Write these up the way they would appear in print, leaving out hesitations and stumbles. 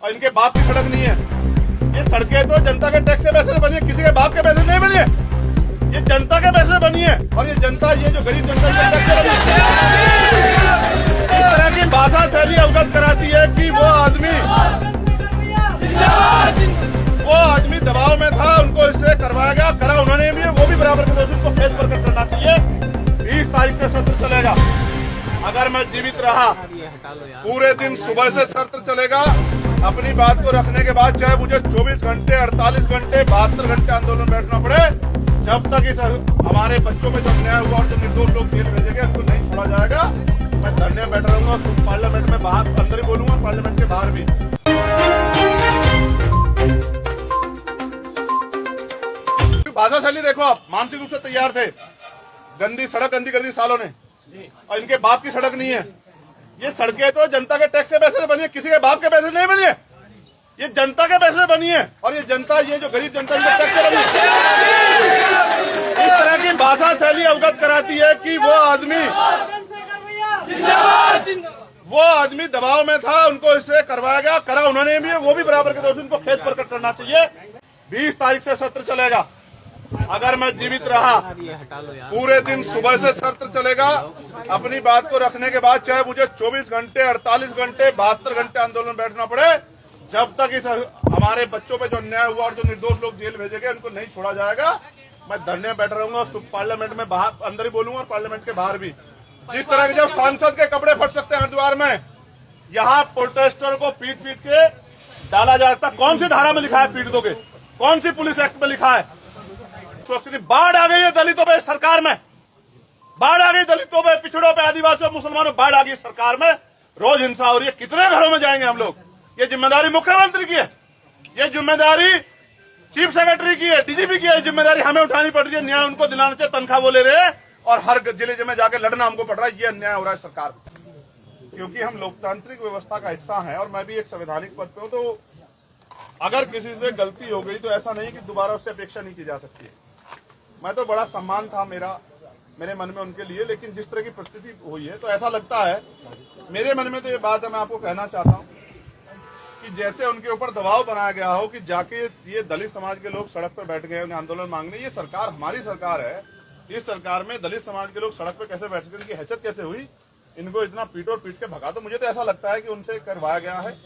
और इनके बाप की सड़क नहीं है। ये सड़कें तो जनता के टैक्स के पैसे से बनी है, किसी के बाप के पैसे नहीं बनी है। ये जनता के पैसे बनी है और ये जनता, ये जो गरीब जनता टैक्स से बनी है। इस तरह की भाषा शैली अवगत कराती है कि वो आदमी दबाव में था, उनको इससे करवाया गया, करा उन्होंने भी, वो भी बराबर के दोषी, उनको खेत प्रकट करना चाहिए। 20 तारीख से सत्र चलेगा। अगर मैं जीवित रहा पूरे दिन सुबह से सत्र चलेगा। अपनी बात को रखने के बाद चाहे मुझे 24 घंटे, 48 घंटे, 72 घंटे आंदोलन बैठना पड़े, जब तक इस हमारे बच्चों में जो अन्याय हुआ और जो निर्दोष लोग जेल भेजेंगे उनको नहीं छोड़ा जाएगा। मैं धरने में बैठा रहूंगा, पार्लियामेंट में बाहर, अंदर ही बोलूंगा, पार्लियामेंट के बाहर भी। भाषा शैली देखो, आप मानसिक रूप से तैयार थे। गंदी सड़क गंदी कर दी सालों ने और इनके बाप की सड़क नहीं है। ये सड़कें तो जनता के टैक्स के पैसे से बनी है, किसी के बाप के पैसे नहीं बनी है। ये जनता के पैसे से बनी है और ये जनता, ये जो गरीब जनता टैक्स से बनी है। इस तरह की भाषा शैली अवगत कराती है कि वो आदमी दबाव में था, उनको इससे करवाया गया, करा उन्होंने भी, वो भी बराबर के दोषी, उनको खेत प्रकट करना चाहिए। 20 तारीख से सत्र चलेगा। अगर मैं जीवित रहा पूरे दिन सुबह से सत्र चलेगा। अपनी बात को रखने के बाद चाहे मुझे 24 घंटे, 48 घंटे, 72 घंटे आंदोलन बैठना पड़े, जब तक इस हमारे बच्चों पे जो अन्याय हुआ और जो निर्दोष लोग जेल भेजेंगे उनको नहीं छोड़ा जाएगा। मैं धरने में बैठा रहूंगा, पार्लियामेंट में बाहर, अंदर ही बोलूंगा और पार्लियामेंट के बाहर भी। जिस तरह के जब सांसद के कपड़े फट सकते हैं हरिद्वार में, यहाँ प्रोटेस्टर को पीट पीट के डाला जाता। कौन सी धारा में लिखा है पीट दोगे? कौन सी पुलिस एक्ट में लिखा है? बाढ़ आ गई है दलितों पे सरकार में, बाढ़ आ गई दलितों पे, पिछड़ों पे, आदिवासियों, मुसलमानों, बाढ़ आ गई सरकार में। रोज हिंसा हो रही है। कितने घरों में जाएंगे हम लोग? ये जिम्मेदारी मुख्यमंत्री की है, ये जिम्मेदारी चीफ सेक्रेटरी की है, डीजीपी की है। जिम्मेदारी हमें उठानी पड़ रही है। न्याय उनको दिलाना चाहिए, तनख्वाह वो ले रहे हैं और हर जिले में जाकर लड़ना हमको पड़ रहा है। ये अन्याय हो रहा है सरकार में, क्योंकि हम लोकतांत्रिक व्यवस्था का हिस्सा है और मैं भी एक संवैधानिक पद पे हूं। तो अगर किसी से गलती हो गई तो ऐसा नहीं कि दोबारा उससे अपेक्षा नहीं की जा सकती है। मैं तो बड़ा सम्मान था मेरे मन में उनके लिए, लेकिन जिस तरह की परिस्थिति हुई है तो ऐसा लगता है, मेरे मन में तो ये बात है, मैं आपको कहना चाहता हूं कि जैसे उनके ऊपर दबाव बनाया गया हो कि जाके ये दलित समाज के लोग सड़क पर बैठ गए, उन्हें आंदोलन मांगने। ये सरकार हमारी सरकार है, इस सरकार में दलित समाज के लोग सड़क पर कैसे बैठ गए, इनकी हैसियत कैसे हुई, इनको इतना पीट के भगा। तो मुझे तो ऐसा लगता है कि उनसे करवाया गया है,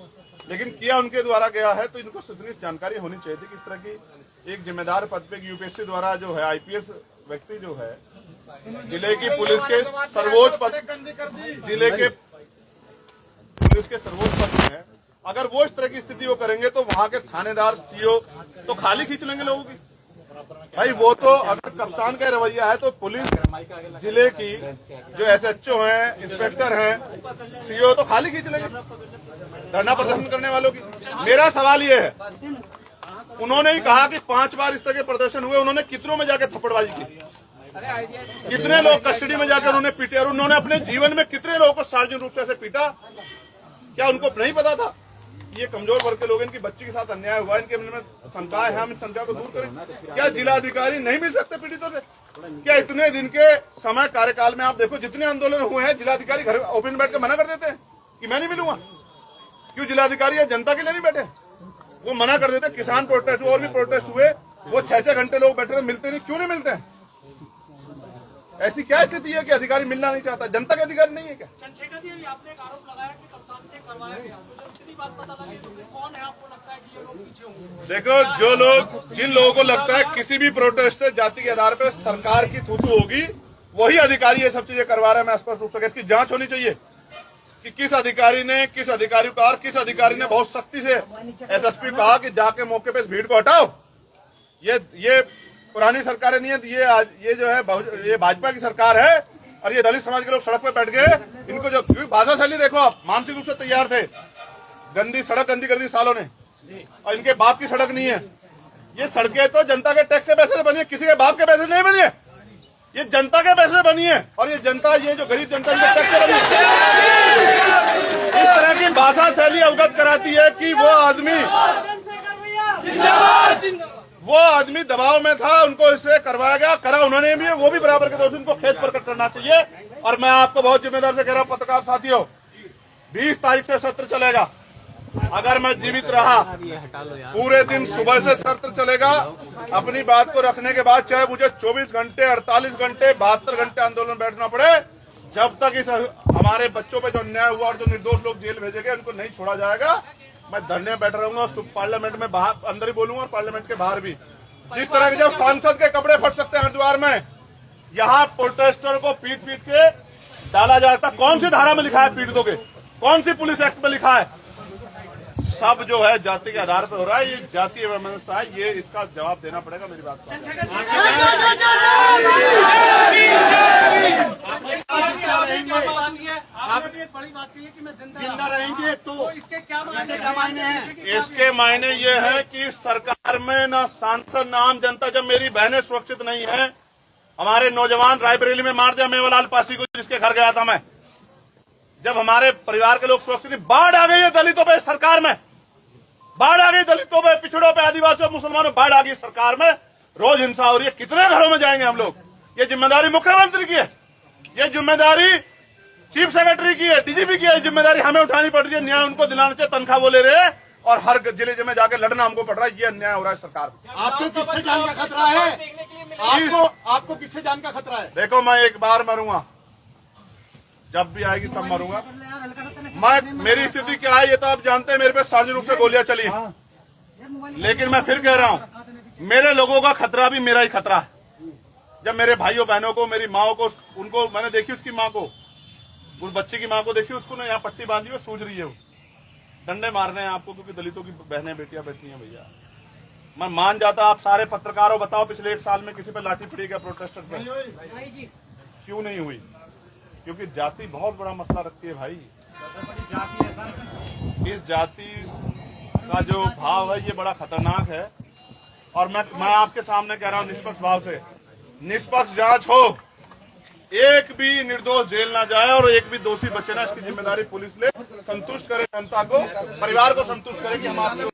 लेकिन किया उनके द्वारा गया है तो इनको इतनी जानकारी होनी चाहिए थी कि इस तरह की एक जिम्मेदार पद पे यूपीएससी द्वारा जो है आईपीएस व्यक्ति जो है, जिले की पुलिस के सर्वोच्च पद, जिले के पुलिस के सर्वोच्च पद में है, अगर वो इस तरह की स्थिति वो करेंगे तो वहां के थानेदार, सीओ तो खाली खींच लेंगे लोगों की। भाई वो तो अगर कप्तान का रवैया है तो पुलिस जिले की जो एसएचओ हैं, इंस्पेक्टर हैं, सीओ तो खाली खींच लेंगे धरना प्रदर्शन करने वालों की। मेरा सवाल ये है, उन्होंने ही कहा कि 5 बार इस तरह के प्रदर्शन हुए, उन्होंने कितनों में जाकर थप्पड़बाजी की, कितने लोग कस्टडी में जाकर उन्होंने पीटे, और उन्होंने अपने जीवन में कितने लोगों को सार्वजनिक रूप से ऐसे पीटा? क्या उनको नहीं पता था ये कमजोर वर्ग के लोग, इनकी बच्ची के साथ अन्याय हुआ, इनके मन में शंकाएं हैं, हम इस शंका को दूर करें। क्या जिलाधिकारी नहीं मिल सकते पीड़ितों से? क्या इतने दिन के समय कार्यकाल में आप देखो जितने आंदोलन हुए हैं, जिलाधिकारी घर ओपन बैठ के मना कर देते हैं कि मैं नहीं मिलूंगा? क्यों जिलाधिकारी जनता के लिए नहीं बैठे? वो मना कर देते। किसान प्रोटेस्ट और भी प्रोटेस्ट हुए, वो 6-6 घंटे लोग बैठे, मिलते नहीं। क्यों नहीं मिलते हैं? ऐसी क्या स्थिति है कि अधिकारी मिलना नहीं चाहता? जनता के अधिकारी नहीं है क्या? चंद्रशेखर जी, आपने एक आरोप लगाया कि कप्तान से करवाया गया, तो जब इतनी बात पता लगी तो कौन है आपको लगता है कि ये लोग पीछे होंगे? देखो, जो लोग, जिन लोगों को लगता है किसी भी प्रोटेस्ट से जाति के आधार पर सरकार की थूथू होगी, वही अधिकारी ये सब चीजें करवा रहे हैं। मैं स्पष्ट रूप से इसकी जांच होनी चाहिए कि किस अधिकारी ने, किस अधिकारी को, और किस अधिकारी ने बहुत सख्ती से एसएसपी कहा कि जाके मौके पे इस भीड़ को हटाओ। ये पुरानी सरकारें नहीं है, ये जो है ये भाजपा की सरकार है और ये दलित समाज के लोग सड़क पे बैठ गए। इनको जो भाषा शैली देखो, आप मानसिक रूप से तैयार थे। गंदी सड़क गंदी कर दी सालों ने और इनके बाप की सड़क नहीं है। ये सड़कें तो जनता के टैक्स के पैसे से बनी है, किसी के बाप के पैसे नहीं बनी है। ये जनता के पैसे बनी है और ये जनता, ये जो गरीब जनता टैक्स से बनी है। इस तरह की भाषा शैली अवगत कराती है कि वो आदमी दबाव में था, उनको इससे करवाया गया, करा उन्होंने भी, वो भी बराबर के दोषी, उनको खेत प्रकट करना चाहिए। और मैं आपको बहुत जिम्मेदार से कह रहा हूं, पत्रकार साथियों, 20 तारीख से सत्र चलेगा। अगर मैं जीवित रहा पूरे दिन सुबह से सत्र चलेगा। अपनी बात को रखने के बाद चाहे मुझे 24 घंटे 48 घंटे 72 घंटे आंदोलन बैठना पड़े, जब तक इस हमारे बच्चों पे जो अन्याय हुआ और जो निर्दोष लोग जेल भेजे गए उनको नहीं छोड़ा जाएगा, मैं धरने में बैठा रहूंगा। पार्लियामेंट में बाहर अंदर ही बोलूंगा और पार्लियामेंट के बाहर भी। जिस तरह के जब सांसद के कपड़े फट सकते हैं हरिद्वार में, यहाँ प्रोटेस्टर को पीट पीट के डाला जाता। कौन सी धारा में लिखा है पीट दोगे? कौन सी पुलिस एक्ट में लिखा है? सब जो है जाति के आधार पर हो रहा है। ये जातीय व्यवस्था है, ये इसका जवाब देना पड़ेगा। मेरी बात आपने एक बड़ी बात कही है कि मैं जिंदा रहेंगे तो इसके क्या मायने हैं? इसके मायने ये है कि सरकार में ना सांसद ना आम जनता, जब मेरी बहनें सुरक्षित नहीं है, हमारे नौजवान रायबरेली में मार दिया मेवालाल पासी को, जिसके घर गया था मैं, जब हमारे परिवार के लोग सुरक्षित, बाढ़ आ गई है दलितों पे सरकार में, बाढ़ आ गई दलितों पे, पिछड़ों पे, आदिवासियों, मुसलमानों, बाढ़ आ गई सरकार में, रोज हिंसा हो रही है। कितने घरों में जाएंगे हम लोग? ये जिम्मेदारी मुख्यमंत्री की है, ये जिम्मेदारी चीफ सेक्रेटरी की है, डीजीपी की है, जिम्मेदारी हमें उठानी पड़ रही है। न्याय उनको दिलाना चाहिए, तनख्वाह वो ले रहे हैं और हर जिले में जाकर लड़ना हमको पड़ रहा है। ये अन्याय हो रहा है सरकार में। आपको किससे जान का खतरा है? आपको किससे जान का खतरा है? देखो, मैं एक बार मरूंगा, जब भी आएगी तब मरूंगा मैं। मेरी स्थिति क्या है ये तो आप जानते हैं। मेरे पे सार्वजनिक रूप से गोलियां चली, लेकिन मैं फिर कह रहा हूं, मेरे लोगों का खतरा भी मेरा ही खतरा है। जब मेरे भाइयों बहनों को, मेरी माओ को, उनको मैंने देखी, उसकी माँ को, उस बच्चे की माँ को देखी, उसको ना यहाँ पट्टी बांधी हुई सूझ रही है, वो डंडे मारने हैं आपको, क्योंकि दलितों की बहनें बेटियां बैठी हैं। भैया मैं मान जाता, आप सारे पत्रकारों बताओ पिछले 1 साल में किसी पे लाठी पड़ी क्या प्रोटेस्टर पे? क्यों नहीं हुई? क्योंकि जाति बहुत बड़ा मसला रखती है भाई। इस जाति का जो भाव है ये बड़ा खतरनाक है। और मैं आपके सामने कह रहा हूं, निष्पक्ष भाव से निष्पक्ष जांच हो, एक भी निर्दोष जेल ना जाए और एक भी दोषी बचे ना, इसकी जिम्मेदारी पुलिस ले। संतुष्ट करे जनता को, परिवार को संतुष्ट करे कि हम आपके